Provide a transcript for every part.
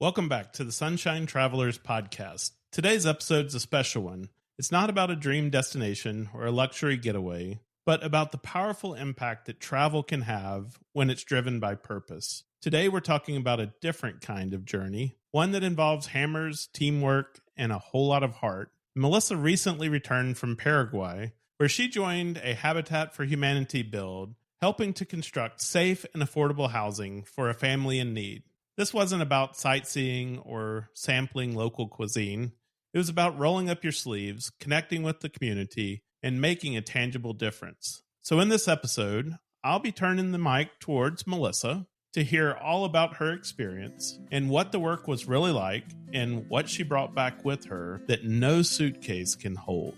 Welcome back to the Sunshine Travelers podcast. Today's episode's a special one. It's not about a dream destination or a luxury getaway, but about the powerful impact that travel can have when it's driven by purpose. Today we're talking about a different kind of journey, one that involves hammers, teamwork, and a whole lot of heart. Melissa recently returned from Paraguay, where she joined a Habitat for Humanity build, helping to construct safe and affordable housing for a family in need. This wasn't about sightseeing or sampling local cuisine. It was about rolling up your sleeves, connecting with the community, and making a tangible difference. So in this episode, I'll be turning the mic towards Melissa to hear all about her experience and what the work was really like and what she brought back with her that no suitcase can hold.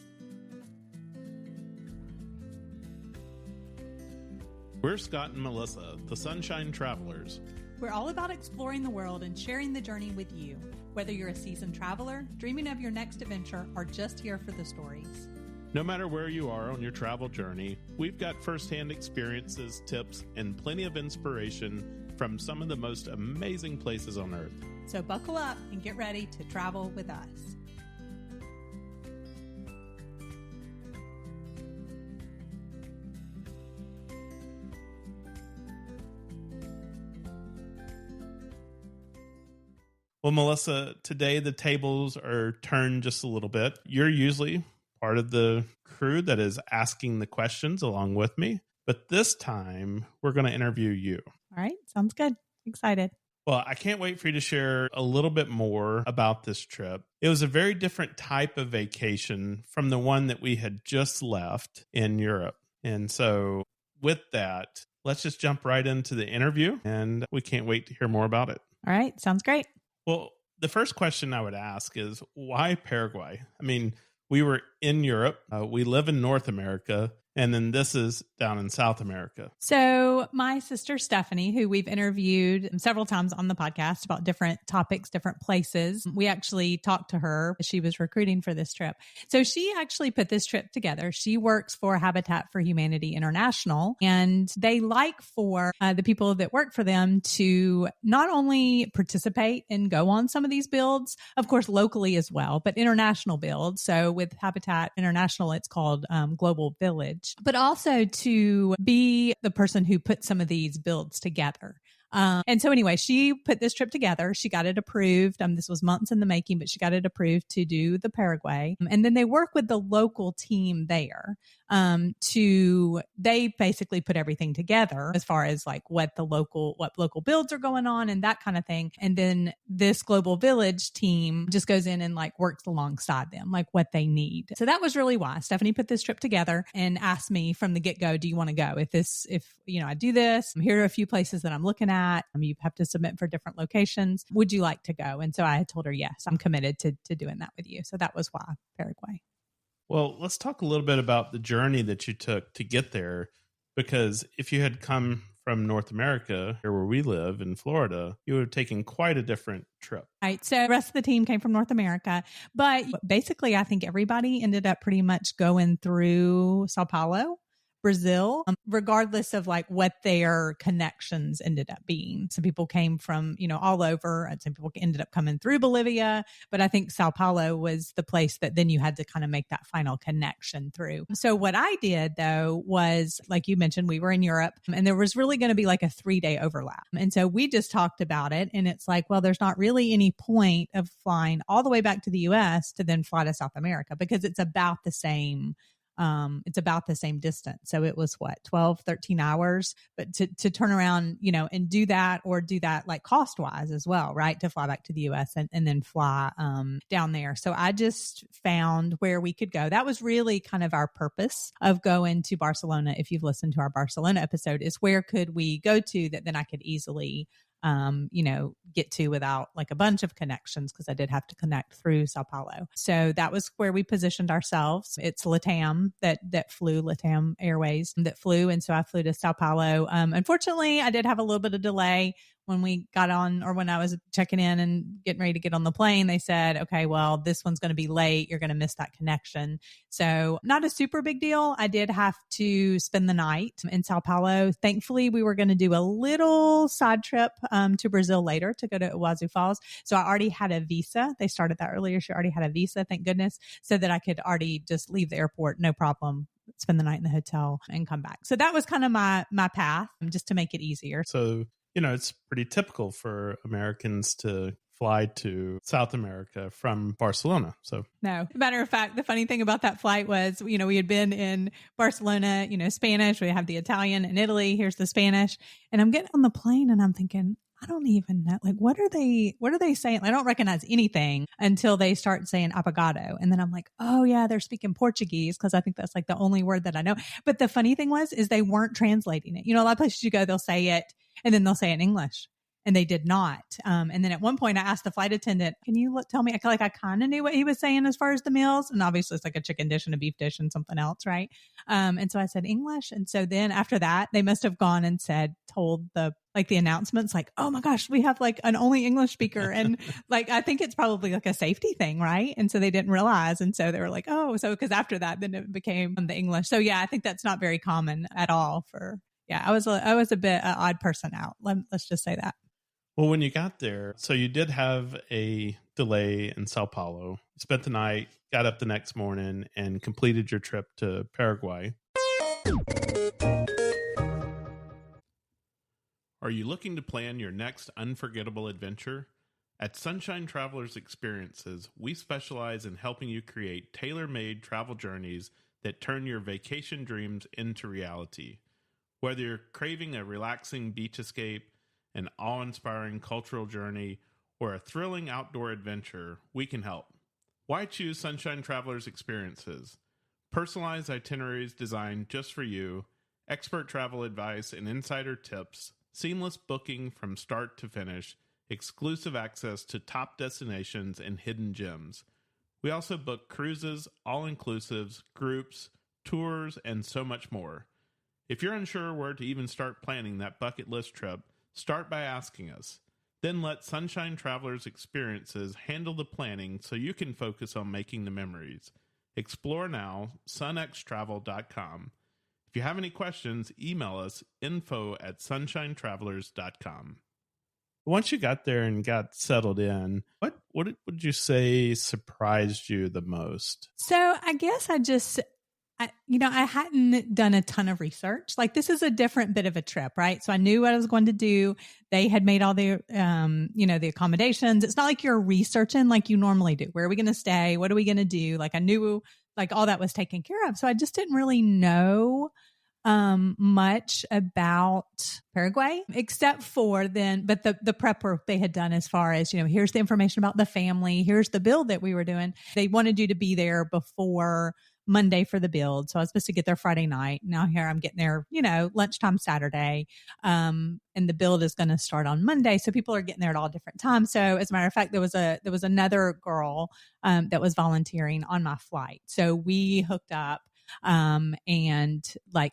We're Scott and Melissa, the Sunshine Travelers. We're all about exploring the world and sharing the journey with you, whether you're a seasoned traveler, dreaming of your next adventure, or just here for the stories. No matter where you are on your travel journey, we've got firsthand experiences, tips, and plenty of inspiration from some of the most amazing places on earth. So buckle up and get ready to travel with us. Well, Melissa, today the tables are turned just a little bit. You're usually part of the crew that is asking the questions along with me, but this time we're going to interview you. All right. Sounds good. Excited. Well, I can't wait for you to share a little bit more about this trip. It was a very different type of vacation from the one that we had just left in Europe. And so with that, let's just jump right into the interview, and we can't wait to hear more about it. All right. Sounds great. Well, the first question I would ask is, why Paraguay? I mean, we were in Europe, we live in North America, and then this is down in South America. So my sister, Stephanie, who we've interviewed several times on the podcast about different topics, different places. We actually talked to her as she was recruiting for this trip. So she actually put this trip together. She works for Habitat for Humanity International, and they like for the people that work for them to not only participate and go on some of these builds, of course, locally as well, but international builds. So with Habitat International, it's called Global Village. But also to be the person who put some of these builds together. And so anyway, she put this trip together. She got it approved. This was months in the making, but she got it approved to do the Paraguay. And then they work with the local team there they basically put everything together as far as like what local builds are going on and that kind of thing. And then this Global Village team just goes in and like works alongside them, like what they need. So that was really why Stephanie put this trip together and asked me from the get-go, do you want to go? If I do this, here are a few places that I'm looking at. You have to submit for different locations. Would you like to go? And so I had told her, yes, I'm committed to doing that with you. So that was why Paraguay. Well, let's talk a little bit about the journey that you took to get there, because if you had come from North America, here where we live in Florida, you would have taken quite a different trip. Right. So the rest of the team came from North America, but basically I think everybody ended up pretty much going through Sao Paulo, Brazil, regardless of like what their connections ended up being. Some people came from, all over, and some people ended up coming through Bolivia, but I think Sao Paulo was the place that then you had to kind of make that final connection through. So what I did though was, like you mentioned, we were in Europe and there was really going to be like a 3-day overlap. And so we just talked about it, and it's like, well, there's not really any point of flying all the way back to the US to then fly to South America, because it's about the same distance. So it was 12, 13 hours, but to turn around, and do that like cost wise as well, right? To fly back to the US and then fly, down there. So I just found where we could go. That was really kind of our purpose of going to Barcelona. If you've listened to our Barcelona episode, is where could we go to that then I could easily get to without like a bunch of connections, because I did have to connect through Sao Paulo. So that was where we positioned ourselves. It's LATAM that flew, LATAM Airways that flew. And so I flew to Sao Paulo. Unfortunately, I did have a little bit of delay. when we got on, or when I was checking in and getting ready to get on the plane, they said, okay, well, this one's going to be late. You're going to miss that connection. So not a super big deal. I did have to spend the night in Sao Paulo. Thankfully, we were going to do a little side trip to Brazil later to go to Iguazu Falls. So I already had a visa. They started that earlier. She already had a visa, thank goodness, so that I could already just leave the airport, no problem, spend the night in the hotel and come back. So that was kind of my path, just to make it easier. So, it's pretty typical for Americans to fly to South America from Barcelona. So no, matter of fact, the funny thing about that flight was, we had been in Barcelona, Spanish, we have the Italian and Italy. Here's the Spanish. And I'm getting on the plane and I'm thinking, I don't even know, like, what are they saying? I don't recognize anything until they start saying apagado. And then I'm like, oh yeah, they're speaking Portuguese, because I think that's like the only word that I know. But the funny thing is they weren't translating it. A lot of places you go, they'll say it and then they'll say it in English. And they did not. And then at one point I asked the flight attendant, can you tell me? I kind of knew what he was saying as far as the meals. And obviously it's like a chicken dish and a beef dish and something else, right? And so I said English. And so then after that, they must have gone and told the announcements, like, oh my gosh, we have like an only English speaker. And I think it's probably like a safety thing, right? And so they didn't realize. And so they were like, oh, so because after that, then it became the English. So yeah, I think that's not very common at all I was a bit an odd person out. Let's just say that. Well, when you got there, so you did have a delay in Sao Paulo. You spent the night, got up the next morning, and completed your trip to Paraguay. Are you looking to plan your next unforgettable adventure? At Sunshine Travelers Experiences, we specialize in helping you create tailor-made travel journeys that turn your vacation dreams into reality. Whether you're craving a relaxing beach escape, an awe-inspiring cultural journey, or a thrilling outdoor adventure, we can help. Why choose Sunshine Travelers Experiences? Personalized itineraries designed just for you, expert travel advice and insider tips, seamless booking from start to finish, exclusive access to top destinations and hidden gems. We also book cruises, all-inclusives, groups, tours, and so much more. If you're unsure where to even start planning that bucket list trip, start by asking us. Then let Sunshine Travelers Experiences handle the planning so you can focus on making the memories. Explore now, sunxtravel.com. If you have any questions, email us info@sunshinetravelers.com. Once you got there and got settled in, what would you say surprised you the most? So I guess I hadn't done a ton of research. Like, this is a different bit of a trip, right? So I knew what I was going to do. They had made all the, the accommodations. It's not like you're researching like you normally do. Where are we going to stay? What are we going to do? Like, I knew like all that was taken care of. So I just didn't really know much about Paraguay, except for but the prep work they had done as far as, here's the information about the family. Here's the build that we were doing. They wanted you to be there before Monday for the build. So I was supposed to get there Friday night. Now here I'm getting there, lunchtime Saturday. And the build is going to start on Monday. So people are getting there at all different times. So as a matter of fact, there was another girl, that was volunteering on my flight. So we hooked up, and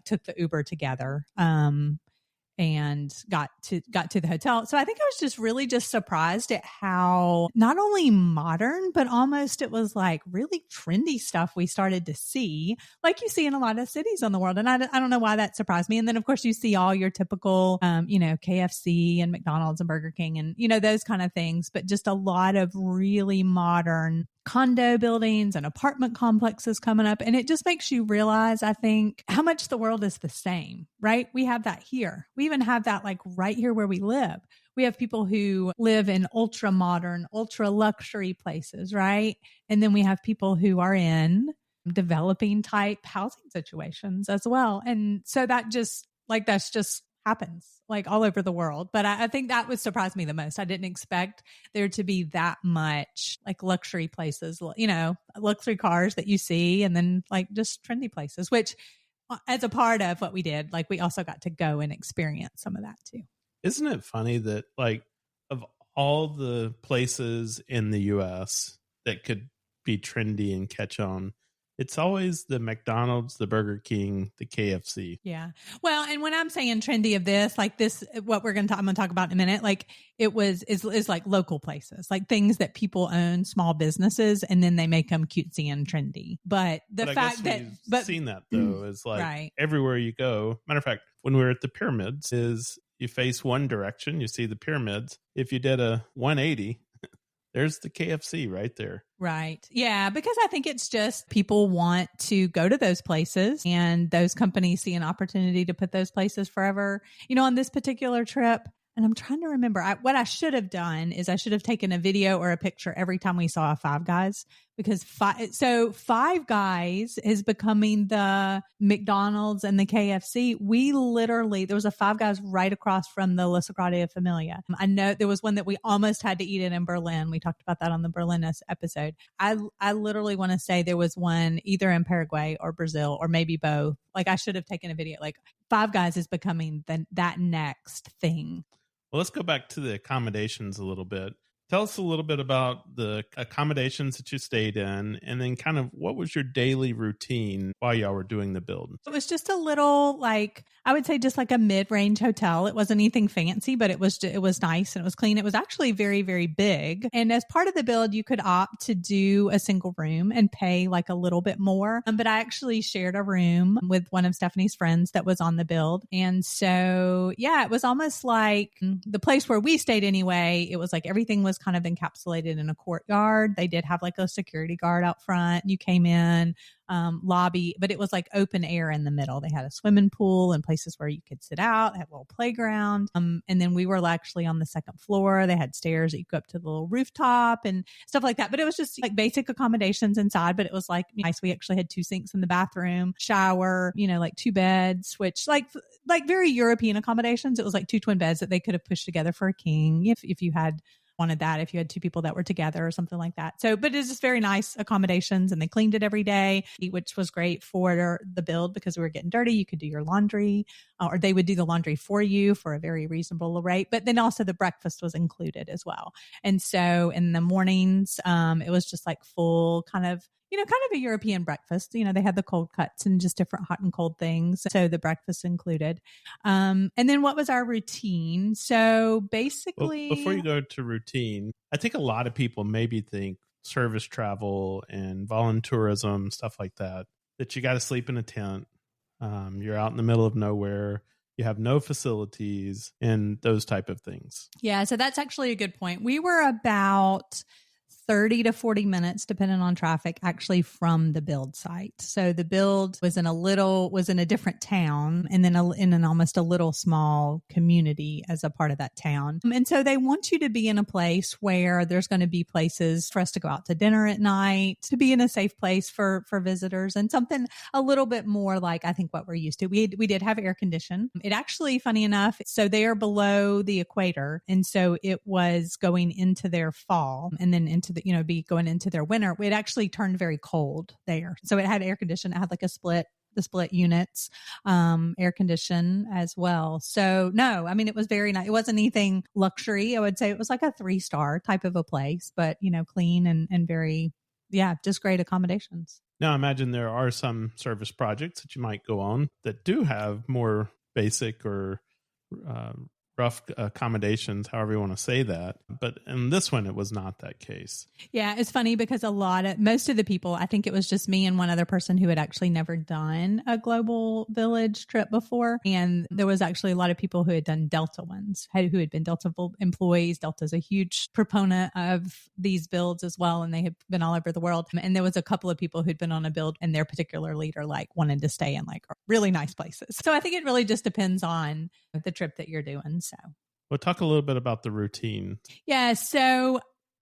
took the Uber together, and got to the hotel. So I think I was just really just surprised at how not only modern, but almost it was like really trendy stuff we started to see, like you see in a lot of cities in the world. And I don't know why that surprised me. And then of course you see all your typical, KFC and McDonald's and Burger King and, those kind of things, but just a lot of really modern condo buildings and apartment complexes coming up. And it just makes you realize, I think, how much the world is the same, right? We have that here. We even have that like right here where we live. We have people who live in ultra modern, ultra luxury places, right? And then we have people who are in developing type housing situations as well. And so that's just happens like all over the world. But I think that would surprise me the most. I didn't expect there to be that much like luxury places, luxury cars that you see, and then like just trendy places, which as a part of what we did, like we also got to go and experience some of that too. Isn't it funny that like of all the places in the US that could be trendy and catch on, It's always the McDonald's, the Burger King, the KFC. Yeah. Well, and when I'm saying trendy of this, like this, what I'm going to talk about in a minute, like is like local places, like things that people own, small businesses, and then they make them cutesy and trendy. But fact that, seen that though, is like right. everywhere you go. Matter of fact, when we were at the pyramids, is you face one direction, you see the pyramids. If you did a 180, there's the KFC right there. Right. Yeah. Because I think it's just people want to go to those places, and those companies see an opportunity to put those places forever. On this particular trip, and I'm trying to remember, what I should have done is I should have taken a video or a picture every time we saw a Five Guys, because Five Guys is becoming the McDonald's and the KFC. There was a Five Guys right across from the La Sagrada Familia. I know there was one that we almost had to eat it in Berlin. We talked about that on the Berlinus episode. I literally want to say there was one either in Paraguay or Brazil, or maybe both. Like, I should have taken a video. Like, Five Guys is becoming that next thing. Well, let's go back to the accommodations a little bit. Tell us a little bit about the accommodations that you stayed in, and then kind of what was your daily routine while y'all were doing the build? It was just a little, like, I would say just like a mid-range hotel. It wasn't anything fancy, but it was nice and it was clean. It was actually very, very big. And as part of the build, you could opt to do a single room and pay like a little bit more. But I actually shared a room with one of Stephanie's friends that was on the build. And so, yeah, it was almost like the place where we stayed anyway. It was like everything was kind of encapsulated in a courtyard. They did have like a security guard out front. You came in, lobby, but it was like open air in the middle. They had a swimming pool and places where you could sit out. They had a little playground. And then we were actually on the second floor. They had stairs that you go up to the little rooftop and stuff like that. But it was just like basic accommodations inside, but it was like nice. We actually had 2 sinks in the bathroom, shower, like 2 beds, which like very European accommodations. It was like 2 twin beds that they could have pushed together for a king if you had wanted that, if you had 2 people that were together or something like that. So, but it's just very nice accommodations, and they cleaned it every day, which was great for the build because we were getting dirty. You could do your laundry, or they would do the laundry for you for a very reasonable rate. But then also the breakfast was included as well. And so in the mornings, it was just like full kind of a European breakfast. They had the cold cuts and just different hot and cold things. So the breakfast included. And then what was our routine? So basically, well, before you go to routine, I think a lot of people maybe think service travel and voluntourism, stuff like that you got to sleep in a tent. You're out in the middle of nowhere. You have no facilities and those type of things. Yeah. So that's actually a good point. We were about 30 to 40 minutes, depending on traffic, actually from the build site. So the build was in a different town, and then in an almost a little small community as a part of that town. And so they want you to be in a place where there's going to be places for us to go out to dinner at night, to be in a safe place for visitors, and something a little bit more like I think what we're used to. We did have air condition. It actually, funny enough, so they are below the equator, and so it was going into their fall and then into the be going into their winter. It actually turned very cold there. So it had air condition. It had like the split units, air condition as well. So no, I mean, it was very nice. It wasn't anything luxury. I would say it was like a 3-star type of a place, but clean and very, just great accommodations. Now, I imagine there are some service projects that you might go on that do have more basic or rough accommodations, however you want to say that. But in this one, it was not that case. Yeah, it's funny because most of the people, I think it was just me and one other person who had actually never done a global village trip before. And there was actually a lot of people who had done Delta ones, who had been Delta employees. Delta's a huge proponent of these builds as well, and they had been all over the world. And there was a couple of people who'd been on a build, and their particular leader wanted to stay in really nice places. So I think it really just depends on the trip that you're doing. So we'll talk a little bit about the routine. Yeah. So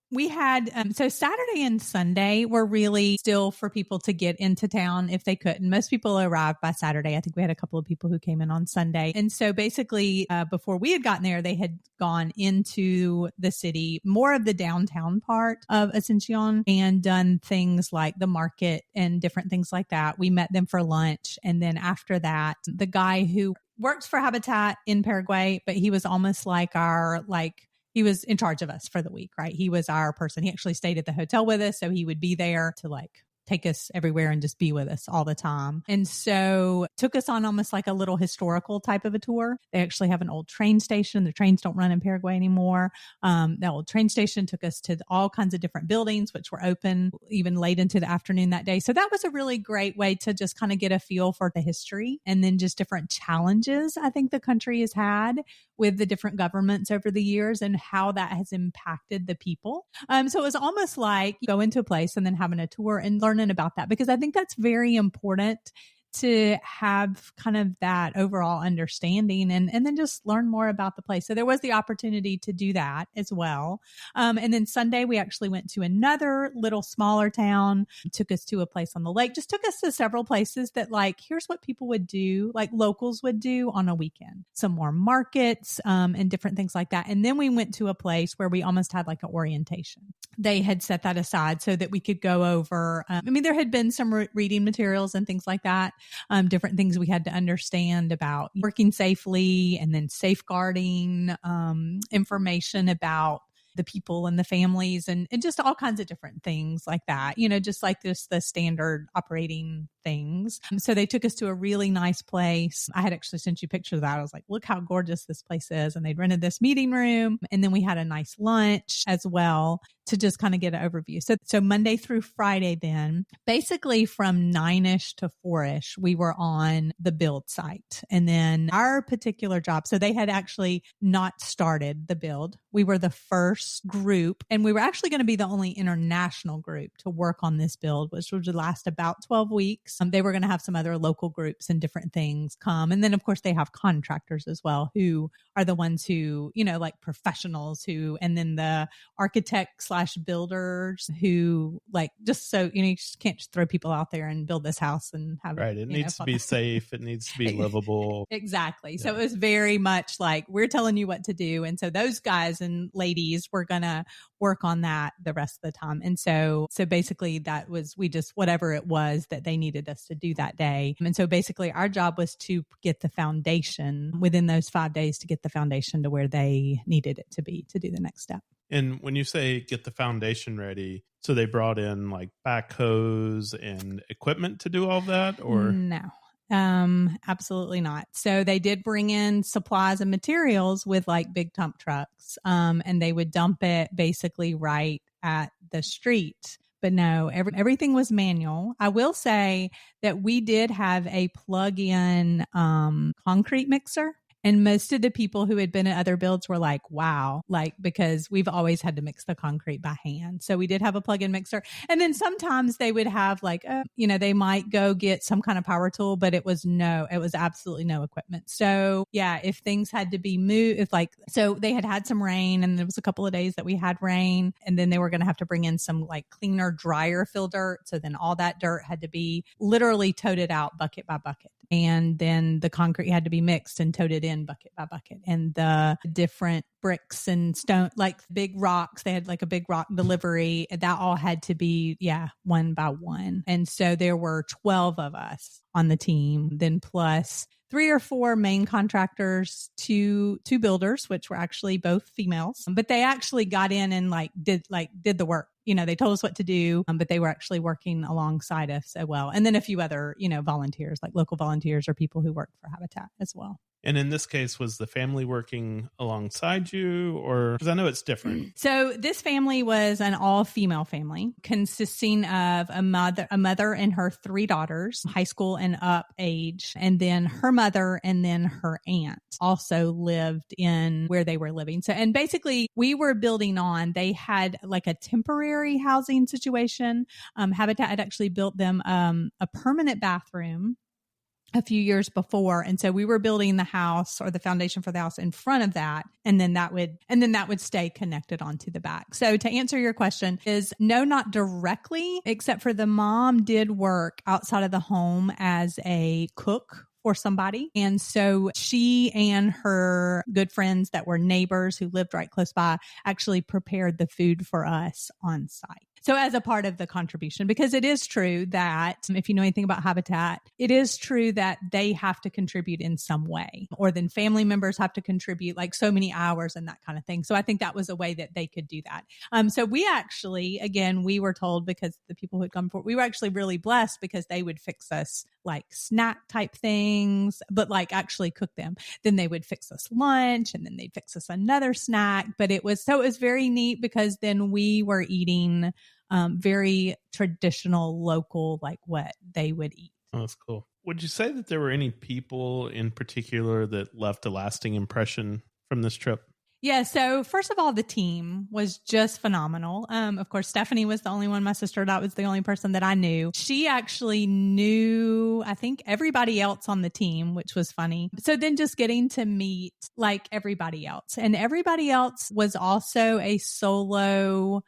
we had, so Saturday and Sunday were really still for people to get into town if they could. And most people arrived by Saturday. I think we had a couple of people who came in on Sunday. And so basically, before we had gotten there, they had gone into the city, more of the downtown part of Asuncion, and done things like the market and different things like that. We met them for lunch. And then after that, the guy who works for Habitat in Paraguay, but he was almost like he was in charge of us for the week, right? He was our person. He actually stayed at the hotel with us. So he would be there to take us everywhere and just be with us all the time. And so took us on almost like a little historical type of a tour. They actually have an old train station. The trains don't run in Paraguay anymore. The old train station took us to all kinds of different buildings, which were open even late into the afternoon that day. So that was a really great way to just kind of get a feel for the history and then just different challenges I think the country has had with the different governments over the years and how that has impacted the people. So it was almost like going to a place and then having a tour and learning about that, because I think that's very important to have kind of that overall understanding and then just learn more about the place. So there was the opportunity to do that as well. And then Sunday, we actually went to another little smaller town, took us to a place on the lake, just took us to several places that like, here's what people would do, like locals would do on a weekend, some more markets and different things like that. And then we went to a place where we almost had like an orientation. They had set that aside so that we could go over, there had been some reading materials and things like that. Different things we had to understand about working safely and then safeguarding information about the people and the families and just all kinds of different things like that, just like this, the standard operating things. So they took us to a really nice place. I had actually sent you pictures of that. I was like, look how gorgeous this place is. And they'd rented this meeting room. And then we had a nice lunch as well to just kind of get an overview. So Monday through Friday, then basically from 9-ish to 4-ish, we were on the build site. And then our particular job, so they had actually not started the build. We were the first group, and we were actually going to be the only international group to work on this build, which would last about 12 weeks. They were going to have some other local groups and different things come. And then of course they have contractors as well, who are the ones who, like professionals who, and then the architects / builders who like, just so, you just can't just throw people out there and build this house and have right. It needs to be safe. It needs to be livable. Exactly. Yeah. So it was very much like, we're telling you what to do. And so those guys and ladies were going to work on that the rest of the time. And so basically that was, we just, whatever it was that they needed us to do that day. And so basically our job was to get the foundation within those 5 days, to get the foundation to where they needed it to be to do the next step. And when you say get the foundation ready, so they brought in like backhoes and equipment to do all that, or? No, absolutely not. So they did bring in supplies and materials with like big dump trucks, and they would dump it basically right at the street. But no, everything was manual. I will say that we did have a plug-in concrete mixer. And most of the people who had been at other builds were like, wow, like, because we've always had to mix the concrete by hand. So we did have a plug-in mixer. And then sometimes they would have like, they might go get some kind of power tool, but it was absolutely no equipment. So yeah, if things had to be moved, so they had some rain, and there was a couple of days that we had rain, and then they were going to have to bring in some like cleaner, drier fill dirt. So then all that dirt had to be literally toted out bucket by bucket. And then the concrete had to be mixed and toted in bucket by bucket. And the different bricks and stone, like big rocks, they had like a big rock delivery. That all had to be, one by one. And so there were 12 of us on the team, then plus 3 or 4 main contractors, two builders, which were actually both females, but they actually got in and did the work. They told us what to do, but they were actually working alongside us as well. And then a few other, volunteers, like local volunteers or people who worked for Habitat as well. And in this case, was the family working alongside you, or because I know it's different? So this family was an all-female family consisting of a mother and her 3 daughters, high school and up age, and then her mother and then her aunt also lived in where they were living. So, and basically we were building on, they had like a temporary housing situation. Habitat had actually built them a permanent bathroom a few years before. And so we were building the house or the foundation for the house in front of that. And then that would stay connected onto the back. So to answer your question is no, not directly, except for the mom did work outside of the home as a cook for somebody. And so she and her good friends that were neighbors who lived right close by actually prepared the food for us on site. So as a part of the contribution, because it is true that if you know anything about Habitat, it is true that they have to contribute in some way, or then family members have to contribute like so many hours and that kind of thing. So I think that was a way that they could do that. So we actually, again, we were told, because the people who had come forward, we were actually really blessed because they would fix us like snack type things, but like actually cook them. Then they would fix us lunch, and then they'd fix us another snack. But it was very neat because then we were eating very traditional, local, like what they would eat. Oh, that's cool. Would you say that there were any people in particular that left a lasting impression from this trip? Yeah. So first of all, the team was just phenomenal. Of course, Stephanie was the only one, my sister, that was the only person that I knew. She actually knew, I think, everybody else on the team, which was funny. So then just getting to meet like everybody else, and everybody else was also a solo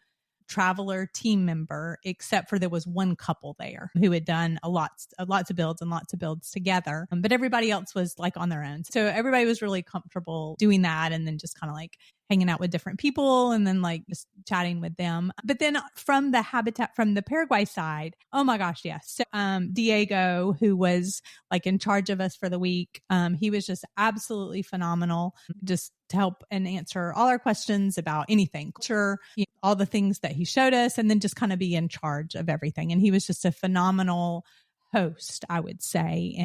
traveler team member, except for there was one couple there who had done lots of builds together. But everybody else was like on their own. So everybody was really comfortable doing that, and then just kind of like hanging out with different people and then like just chatting with them. But then from the Paraguay side, oh my gosh, yes. So, Diego, who was like in charge of us for the week, he was just absolutely phenomenal, just to help and answer all our questions about anything, culture, all the things that he showed us, and then just kind of be in charge of everything. And he was just a phenomenal host, I would say.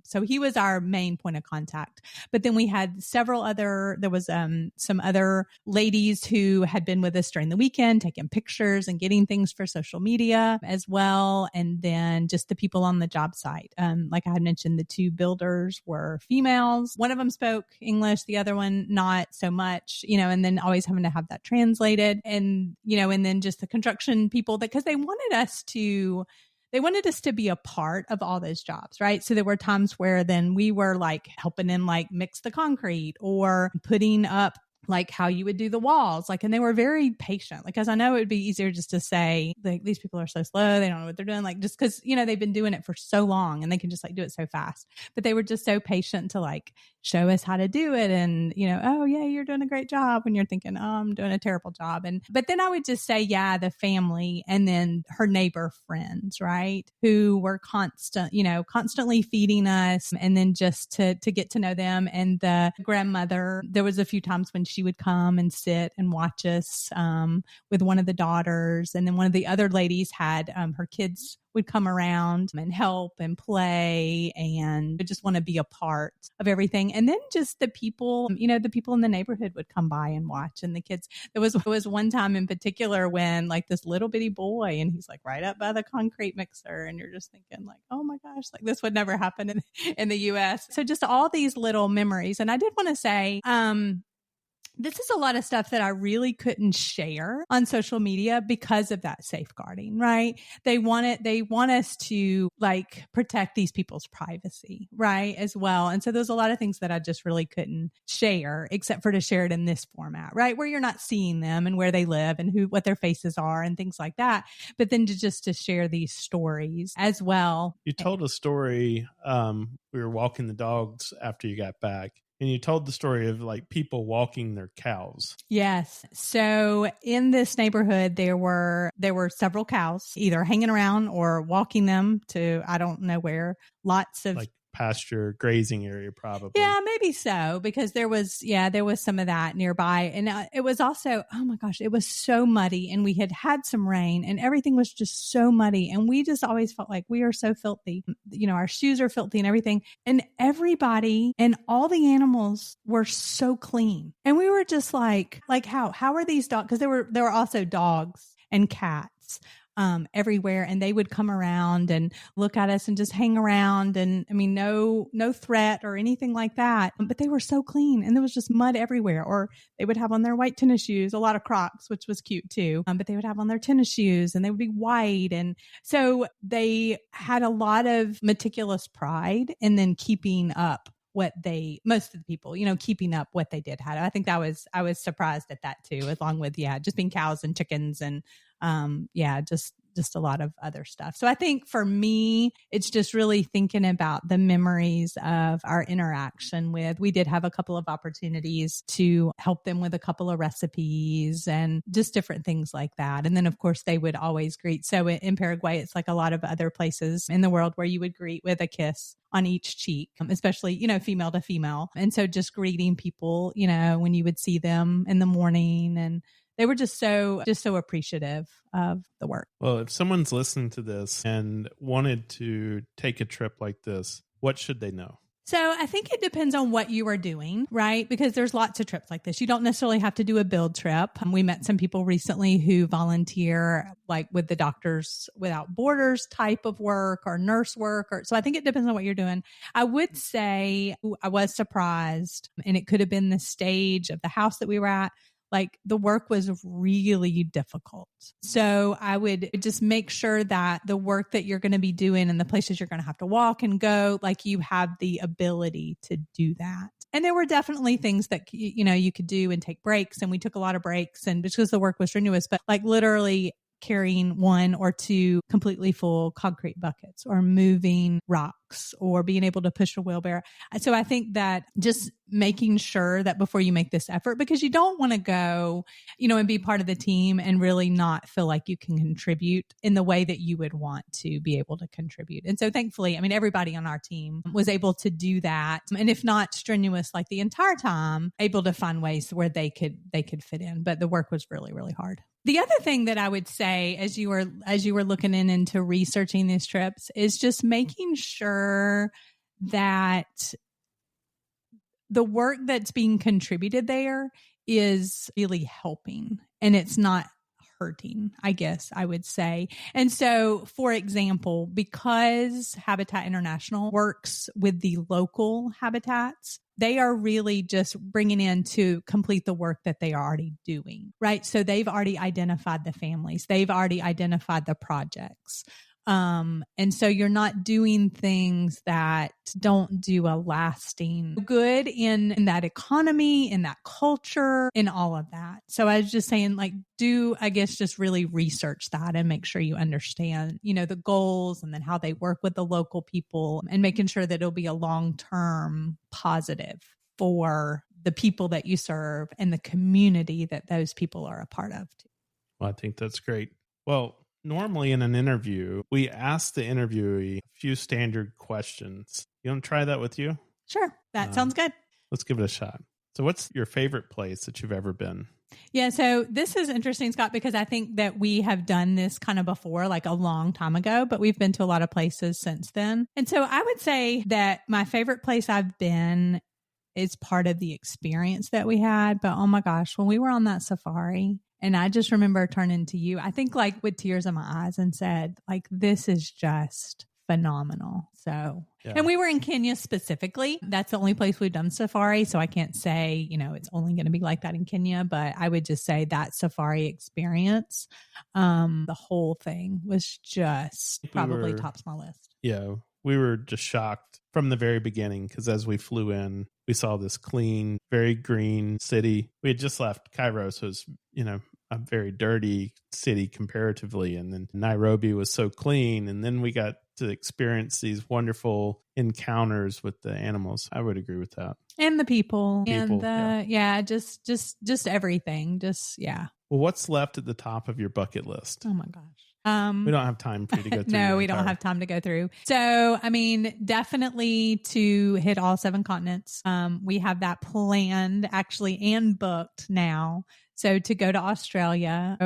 So he was our main point of contact. But then we had there was some other ladies who had been with us during the weekend, taking pictures and getting things for social media as well. And then just the people on the job site. Like I had mentioned, the two builders were females. One of them spoke English, the other one not so much, and then always having to have that translated. And, and then just the construction people, because they wanted us to be a part of all those jobs, right? So there were times where then we were like helping them like mix the concrete or putting up like how you would do the walls. Like, and they were very patient. Like, as I know it would be easier just to say like, these people are so slow. They don't know what they're doing. Like, just cause, they've been doing it for so long and they can just like do it so fast, but they were just so patient to like show us how to do it. And, oh yeah, you're doing a great job, when you're thinking, oh, I'm doing a terrible job. But then I would just say, yeah, the family and then her neighbor friends, right? Who were constantly feeding us, and then just to get to know them. And the grandmother, there was a few times when she would come and sit and watch us with one of the daughters. And then one of the other ladies had her kids would come around and help and play and just want to be a part of everything. And then just the people, the people in the neighborhood would come by and watch, and the kids. There was one time in particular when like this little bitty boy, and he's like right up by the concrete mixer, and you're just thinking like, oh my gosh, like this would never happen in the US. So just all these little memories. And I did want to say, this is a lot of stuff that I really couldn't share on social media because of that safeguarding, right? They want us to like protect these people's privacy, right? As well. And so there's a lot of things that I just really couldn't share, except for to share it in this format, right? Where you're not seeing them and where they live and what their faces are and things like that. But then to share these stories as well. You told a story. We were walking the dogs after you got back. And you told the story of like people walking their cows. Yes. So in this neighborhood, there were several cows either hanging around or walking them to, I don't know where, lots of like pasture grazing area, probably. Yeah, maybe so, because there was some of that nearby. And it was also, oh my gosh, it was so muddy, and we had some rain, and everything was just so muddy. And we just always felt like we are so filthy. Our shoes are filthy and everything. And everybody and all the animals were so clean. And we were just like how are these dogs? Because there were also dogs and cats everywhere, and they would come around and look at us and just hang around. And I mean, no threat or anything like that, but they were so clean, and there was just mud everywhere. Or they would have on their white tennis shoes, a lot of Crocs, which was cute too. But they would have on their tennis shoes, and they would be white. And so they had a lot of meticulous pride in then keeping up most of the people, keeping up what they did. I think I was surprised at that too, along with, just being cows and chickens and, just just a lot of other stuff. So I think for me, it's just really thinking about the memories of our interaction with, we did have a couple of opportunities to help them with a couple of recipes and just different things like that. And then of course they would always greet. So in Paraguay, it's like a lot of other places in the world where you would greet with a kiss on each cheek, especially, female to female. And so just greeting people, when you would see them in the morning, and they were just so appreciative of the work. Well, if someone's listening to this and wanted to take a trip like this, what should they know? So I think it depends on what you are doing, right? Because there's lots of trips like this. You don't necessarily have to do a build trip. We met some people recently who volunteer like with the Doctors Without Borders type of work or nurse work. So I think it depends on what you're doing. I would say I was surprised, and it could have been the stage of the house that we were at. Like the work was really difficult. So I would just make sure that the work that you're going to be doing and the places you're going to have to walk and go, like you have the ability to do that. And there were definitely things that, you could do and take breaks. And we took a lot of breaks, and because the work was strenuous, but like literally carrying 1 or 2 completely full concrete buckets, or moving rocks, or being able to push a wheelbarrow. So I think that just making sure that before you make this effort, because you don't want to go, and be part of the team and really not feel like you can contribute in the way that you would want to be able to contribute. And so thankfully, everybody on our team was able to do that. And if not strenuous, like the entire time, able to find ways where they could fit in. But the work was really hard. The other thing that I would say as you were looking into researching these trips is just making sure that the work that's being contributed there is really helping and it's not hurting, I guess I would say. And so, for example, because Habitat International works with the local habitats, they are really just bringing in to complete the work that they are already doing, right? So they've already identified the families. They've already identified the projects. And so you're not doing things that don't do a lasting good in that economy, in that culture, in all of that. So I was just saying, like, just really research that and make sure you understand, the goals and then how they work with the local people, and making sure that it'll be a long-term positive for the people that you serve and the community that those people are a part of too. Well, I think that's great. Well, normally in an interview, we ask the interviewee a few standard questions. You want to try that with you? Sure. That sounds good. Let's give it a shot. So what's your favorite place that you've ever been? Yeah. So this is interesting, Scott, because I think that we have done this kind of before, like a long time ago, but we've been to a lot of places since then. And so I would say that my favorite place I've been is part of the experience that we had. But oh my gosh, when we were on that safari, and I just remember turning to you, I think like with tears in my eyes, and said, like, this is just phenomenal. So, yeah. And we were in Kenya specifically. That's the only place we've done safari. So I can't say, it's only going to be like that in Kenya, but I would just say that safari experience, the whole thing was just probably tops my list. Yeah. We were just shocked from the very beginning, because as we flew in, we saw this clean, very green city. We had just left Cairo, so it was, a very dirty city comparatively. And then Nairobi was so clean. And then we got to experience these wonderful encounters with the animals. I would agree with that. And the people. And just everything. Yeah. Well, what's left at the top of your bucket list? Oh my gosh. We don't have time for you to go through. No, we don't have time to go through. So, definitely to hit all 7 continents. We have that planned actually and booked now. So to go to Australia.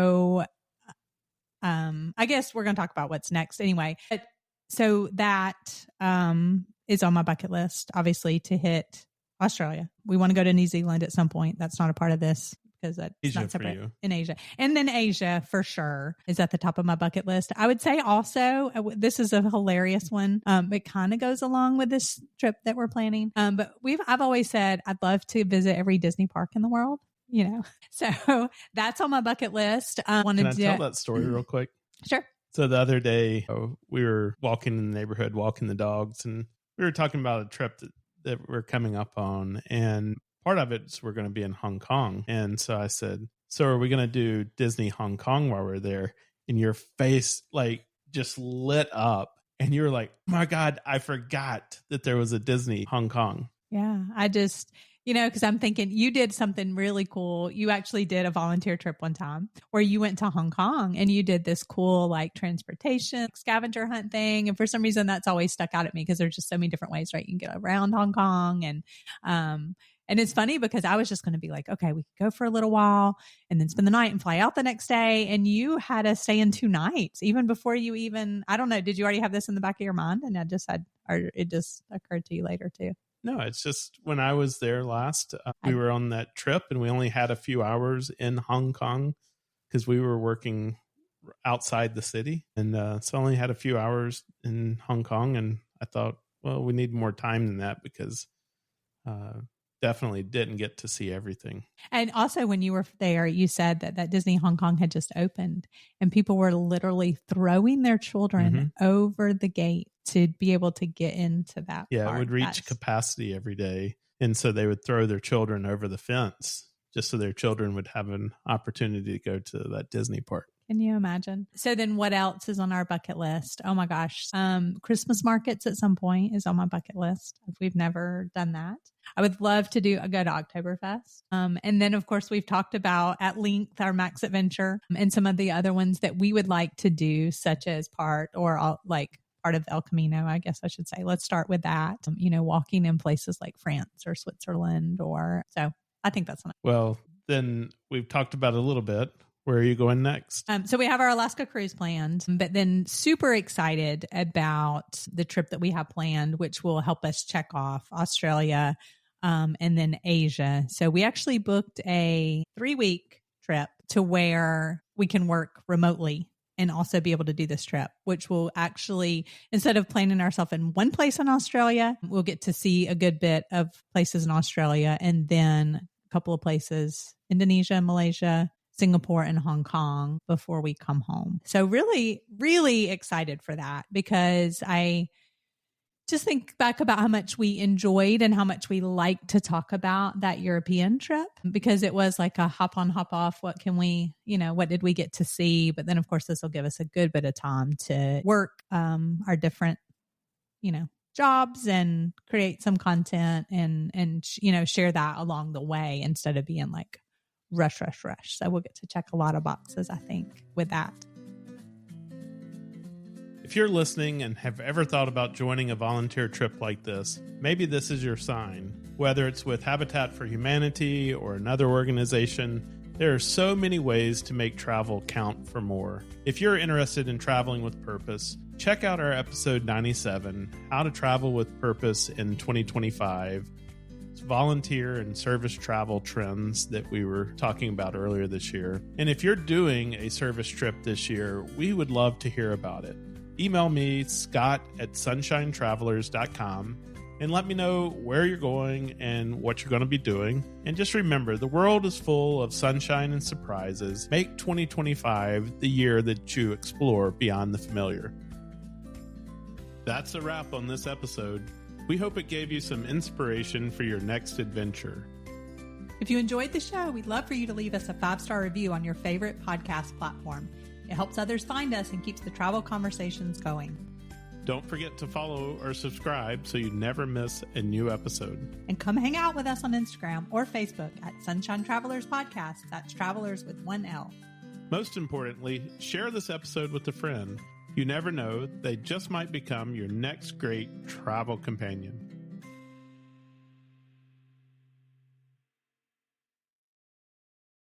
I guess we're going to talk about what's next anyway. So that is on my bucket list, obviously, to hit Australia. We want to go to New Zealand at some point. That's not a part of this, because that's Asia not separate. For you. In Asia. And then Asia for sure is at the top of my bucket list. I would say also, this is a hilarious one. It kind of goes along with this trip that we're planning. But I've always said I'd love to visit every Disney park in the world, so that's on my bucket list. Can I tell that story real quick? Sure. So the other day we were walking in the neighborhood, walking the dogs, and we were talking about a trip that we're coming up on, and part of it is we're going to be in Hong Kong. And so I said, so are we going to do Disney Hong Kong while we're there? and your face like just lit up. And you're like, oh my God, I forgot that there was a Disney Hong Kong. Yeah, I just, because I'm thinking you did something really cool. You actually did a volunteer trip one time where you went to Hong Kong and you did this cool like transportation scavenger hunt thing. And for some reason, that's always stuck out at me because there's just so many different ways, right? You can get around Hong Kong. And it's funny because I was just going to be like, okay, we could go for a little while and then spend the night and fly out the next day. And you had us stay in 2 nights, even before you even, I don't know, did you already have this in the back of your mind? And or it just occurred to you later too? No, it's just when I was there last, we were on that trip and we only had a few hours in Hong Kong because we were working outside the city. And so I only had a few hours in Hong Kong. And I thought, well, we need more time than that because definitely didn't get to see everything. And also when you were there, you said that Disney Hong Kong had just opened and people were literally throwing their children over the gate to be able to get into that. Yeah, park. It would reach capacity every day. And so they would throw their children over the fence just so their children would have an opportunity to go to that Disney park. Can you imagine? So then what else is on our bucket list? Oh my gosh. Christmas markets at some point is on my bucket list. We've never done that. I would love to go to Oktoberfest. And then of course we've talked about at length our Max Adventure and some of the other ones that we would like to do, such as part of El Camino, I guess I should say. Let's start with that. Walking in places like France or Switzerland so I think that's enough. Well, then we've talked about it a little bit. Where are you going next? So we have our Alaska cruise planned, but then super excited about the trip that we have planned, which will help us check off Australia and then Asia. So we actually booked a 3-week trip to where we can work remotely and also be able to do this trip, which will actually, instead of planning ourselves in one place in Australia, we'll get to see a good bit of places in Australia and then a couple of places, Indonesia, Malaysia, Singapore, and Hong Kong before we come home. So really, really excited for that because I just think back about how much we enjoyed and how much we like to talk about that European trip because it was like a hop on, hop off. What can we, what did we get to see? But then of course, this will give us a good bit of time to work our different, jobs and create some content and share that along the way instead of being like, rush. So we'll get to check a lot of boxes, I think, with that. If you're listening and have ever thought about joining a volunteer trip like this, maybe this is your sign. Whether it's with Habitat for Humanity or another organization, there are so many ways to make travel count for more. If you're interested in traveling with purpose, check out our episode 97, How to Travel with Purpose in 2025. Volunteer and service travel trends that we were talking about earlier this year. And if you're doing a service trip this year, we would love to hear about it. Email me, scott@sunshinetravelers.com, and let me know where you're going and what you're going to be doing. And just remember, the world is full of sunshine and surprises. Make 2025 the year that you explore beyond the familiar. That's a wrap on this episode. We hope it gave you some inspiration for your next adventure. If you enjoyed the show, we'd love for you to leave us a 5-star review on your favorite podcast platform. It helps others find us and keeps the travel conversations going. Don't forget to follow or subscribe so you never miss a new episode. And come hang out with us on Instagram or Facebook at Sunshine Travelers Podcast. That's Travelers with 1 L. Most importantly, share this episode with a friend. You never know, they just might become your next great travel companion.